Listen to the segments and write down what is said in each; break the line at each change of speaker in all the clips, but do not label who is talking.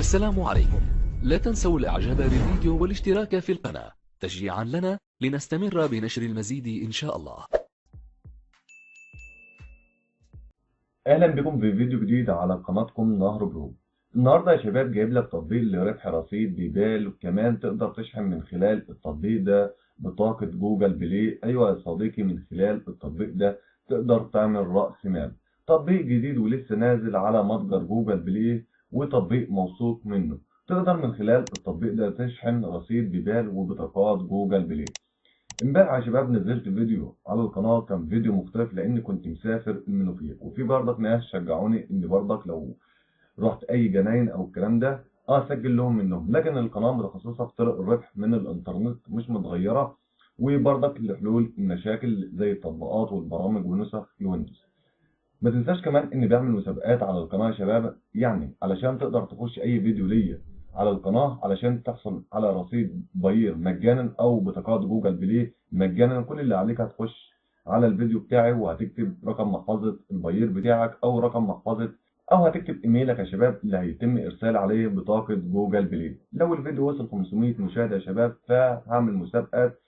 السلام عليكم. لا تنسوا الاعجاب بالفيديو والاشتراك في القناة تشجيعا لنا لنستمر بنشر المزيد ان شاء الله.
اهلا بكم في فيديو جديد على قناتكم نهر برو. النهارده يا شباب جايب لك تطبيق لربح رصيد بيبال، وكمان تقدر تشحن من خلال التطبيق ده بطاقة جوجل بلاي. ايوه يا صديقي، من خلال التطبيق ده تقدر تعمل رأس مال. تطبيق جديد ولسه نازل على متجر جوجل بلاي، وتطبيق موثوق منه. تقدر من خلال التطبيق ده تشحن رصيد بيبال وبطاقات جوجل بلاي. امبارح يا شباب نزلت فيديو على القناة، كان فيديو مختلف لأني كنت مسافر المنوفية، وفي برضك ناس شجعوني إن برضك لو رحت أي جناين أو الكلام ده أسجل لهم منهم، لكن القناة متخصصة في طرق الربح من الإنترنت مش متغيرة، وبرضك لحلول المشاكل زي التطبيقات والبرامج ونسخ الويندوز. ما تنساش كمان اني بعمل مسابقات على القناه يا شباب، يعني علشان تقدر تخش اي فيديو ليا على القناه علشان تحصل على رصيد باير مجانا او بطاقات جوجل بلاي مجانا. كل اللي عليك هتخش على الفيديو بتاعي وهتكتب رقم محفظه الباير بتاعك او رقم محفظه، او هتكتب ايميلك يا شباب اللي هيتم ارسال عليه بطاقه جوجل بلاي. لو الفيديو وصل 500 مشاهده يا شباب فهعمل مسابقه،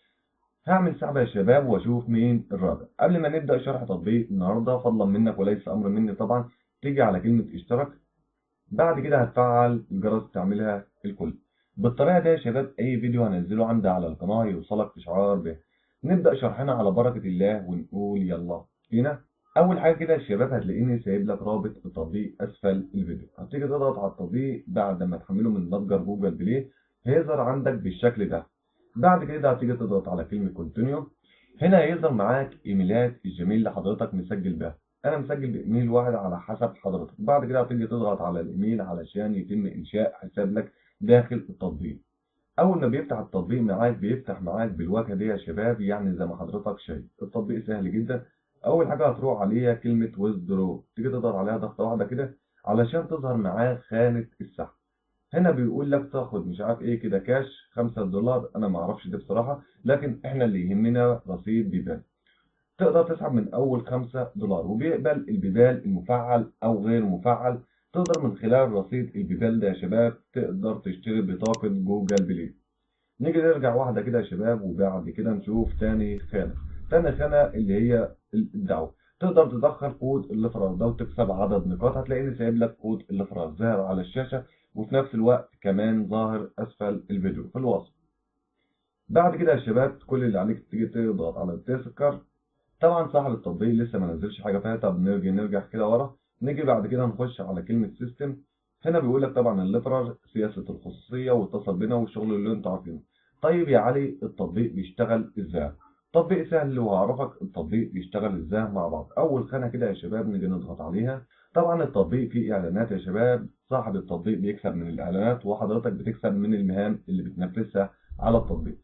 هعمل سحبة يا شباب واشوف مين الرابع. قبل ما نبدأ شرح تطبيق النهارده فضلا منك وليس امر مني طبعا، تيجي على كلمة اشترك، بعد كده هتفعل الجرس تعملها الكل. بالطريقة دي يا شباب اي فيديو هنزله عندي على القناة يوصلك اشعار به. نبدأ شرحنا على بركة الله ونقول يلا بينا. اول حاجة كده يا شباب هتلاقيني سايب لك رابط التطبيق اسفل الفيديو، هتيجي تضغط على التطبيق بعد ما تحمله من متجر جوجل بلاي هيظهر عندك بالشكل ده. بعد كده هتيجي تضغط على كلمة كونتينيو، هنا هيظهر معاك ايميلات الجيميل اللي حضرتك مسجل بها. انا مسجل بايميل واحد على حسب حضرتك. بعد كده هتيجي تضغط على الايميل علشان يتم انشاء حساب لك داخل التطبيق. اول ما بيفتح التطبيق معاك بيفتح معاك بالواجهه دي يا شباب، يعني زي ما حضرتك شايف التطبيق سهل جدا. اول حاجه هتروح عليها كلمه ويزدرو، تيجي تضغط عليها ضغطه واحده كده علشان تظهر معاك خانه السحب. هنا بيقول لك تاخد مش عارف ايه كده كاش $5، انا ما اعرفش ده بصراحه، لكن احنا اللي يهمنا رصيد بيبال. تقدر تسحب من اول $5 وبيقبل البيبال المفعل او غير مفعل. تقدر من خلال رصيد البيبال ده يا شباب تقدر تشتري بطاقه جوجل بلاي. نيجي نرجع واحده كده يا شباب، وبعد كده نشوف تاني خانه. تاني خانه اللي هي الدعوه، تقدر تدخل كود الليفرال ده وتكسب عدد نقاط. هتلاقيني سايب لك كود الليفرال ظاهر على الشاشه، وفي نفس الوقت كمان ظاهر اسفل الفيديو في الوصف. بعد كده يا شباب كل اللي عليك تيجي تضغط على التذكر. طبعا صاحب التطبيق لسه ما نزلش حاجه فيها. طب نرجع كده ورا، نيجي بعد كده نخش على كلمه سيستم. هنا بيقول لك طبعا الليترال سياسه الخصوصيه واتصل بنا والشغل اللي انتوا عارفينه. طيب يا علي التطبيق بيشتغل ازاي؟ تطبيق سهل وهعرفك التطبيق بيشتغل ازاي مع بعض. اول خانه كده يا شباب نيجي نضغط عليها. طبعا التطبيق فيه اعلانات يا شباب، صاحب التطبيق بيكسب من الاعلانات وحضرتك بتكسب من المهام اللي بتنفذها على التطبيق.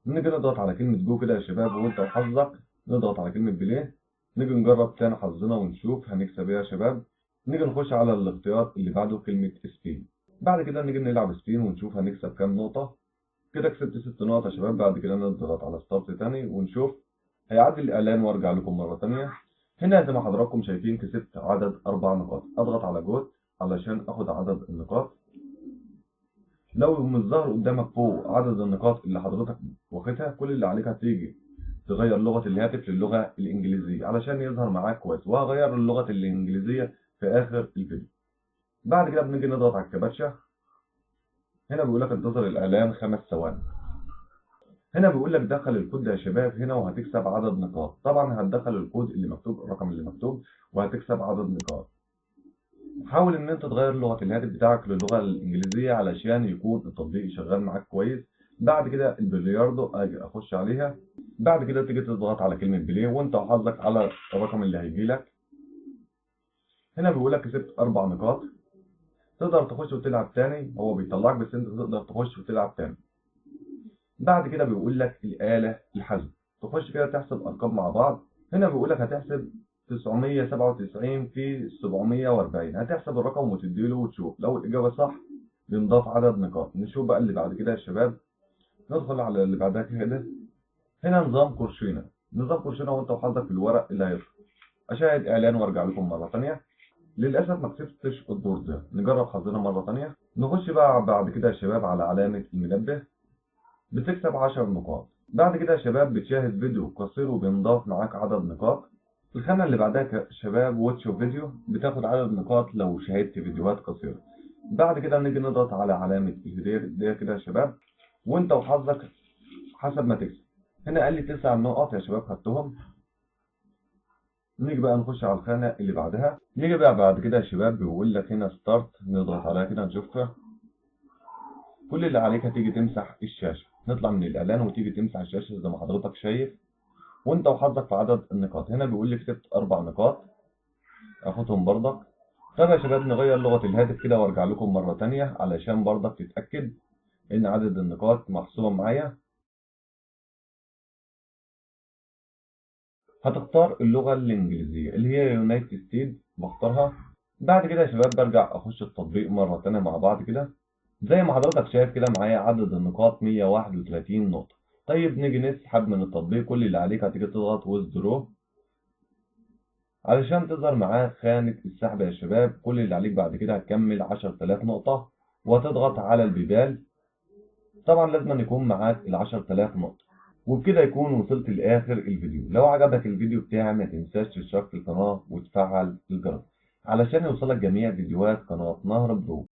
نيجي نضغط على كلمة جو كده يا شباب وانت وحظك، نضغط على كلمة بليه. نيجي نجرب تاني حظنا ونشوف هنكسب ايه يا شباب. نيجي نخش على الاختيار اللي بعده كلمة سبين. بعد كده نيجي نلعب سبين ونشوف هنكسب كام نقطة. كده كسبت 6 نقط يا شباب. بعد كده نضغط على ستارت تاني ونشوف هيعدي الإعلان وارجع لكم مرة تانية. هنا زي ما حضراتكم شايفين كسبت عدد 4 نقاط. اضغط على جود علشان اخد عدد النقاط. لو مش ظاهر قدامك فوق عدد النقاط اللي حضرتك واخدها، كل اللي عليك هتيجي تغير لغة الهاتف للغة الإنجليزية علشان يظهر معاك كويس، وهغير اللغة الإنجليزية في آخر الفيديو. بعد كده بنيجي نضغط على الكباتشة. هنا بيقول لك انتظر الإعلان 5 ثواني. هنا بيقول لك دخل الكود ده يا شباب هنا وهتكسب عدد نقاط. طبعا هتدخل الكود اللي مكتوب، الرقم اللي مكتوب، وهتكسب عدد نقاط. حاول ان انت تغير لغة الهاتف بتاعك للغة الانجليزية علشان يكون التطبيق شغال معاك كويس. بعد كده البلياردو اجي اخش عليها. بعد كده تيجي تضغط على كلمة بلاي وانت وحظك على الرقم اللي هيجي لك. هنا بيقول لك كسبت 4 نقاط. تقدر تخش وتلعب تاني، هو بيطلعك بس انت تقدر تخش وتلعب تاني. بعد كده بيقول لك الآلة الحاسبة، تخش كده تحسب ارقام مع بعض. هنا بيقول لك هتحسب 997 في 740، هتحسب الرقم وتديله وتشوف لو الإجابة صح بنضاف عدد نقاط. نشوف بقى اللي بعد كده يا شباب. ندخل على اللي بعدها كده. هنا نظام كورشينا. نظام كورشينا وانت وحظك في الورق اللي هيطلع. اشاهد اعلان وارجع لكم مرة تانية. للأسف ما كسبتش الدور ده، نجرب حظنا مرة تانية. نخش بقى بعد كده يا شباب على علامة المنبه، بتكسب 10 نقاط. بعد كده يا شباب بتشاهد فيديو قصير وبينضاف معاك عدد نقاط. الخانة اللي بعدها يا شباب واتش فيديو، بتاخد عدد نقاط لو شاهدت فيديوهات قصيرة. بعد كده نيجي نضغط على علامة الهدية دي كده يا شباب، وانت وحظك حسب ما تكسب. هنا قال لي 9 نقط يا شباب خدتهم. نيجي بقى نخش على الخانة اللي بعدها. نيجي بقى بعد كده يا شباب بيقول لك هنا ستارت، نضغط عليها كده نشوفها. كل اللي عليك هتيجي تمسح الشاشة، نطلع من الإعلان وتيجي تمسح الشاشة زي ما حضرتك شايف، وانت وحظك في عدد النقاط. هنا بيقول لي كسبت 4 نقاط، اخدهم برضك. طب يا شباب نغير لغة الهاتف كده وارجع لكم مرة تانية علشان برضك تتأكد ان عدد النقاط محسوبة معايا. هتختار اللغة الإنجليزية اللي هي يونايتد ستيتس، بختارها. بعد كده يا شباب برجع أخش التطبيق مرة تانية مع بعض كده. زي ما حضرتك شايف كده معايا عدد النقاط 131 نقطة. طيب نيجي نسحب من التطبيق. كل اللي عليك هتيجي تضغط ويزدرو علشان تظهر معاك خانة السحب يا شباب. كل اللي عليك بعد كده هتكمل 10000 نقطة وتضغط على البيبال. طبعا لازم أن يكون معاك ال 10000 نقطة. وبكده يكون وصلت لآخر الفيديو. لو عجبك الفيديو بتاعي ما تنساش تشترك في القناة وتفعل الجرس علشان يوصلك جميع فيديوهات قناة نهر برو.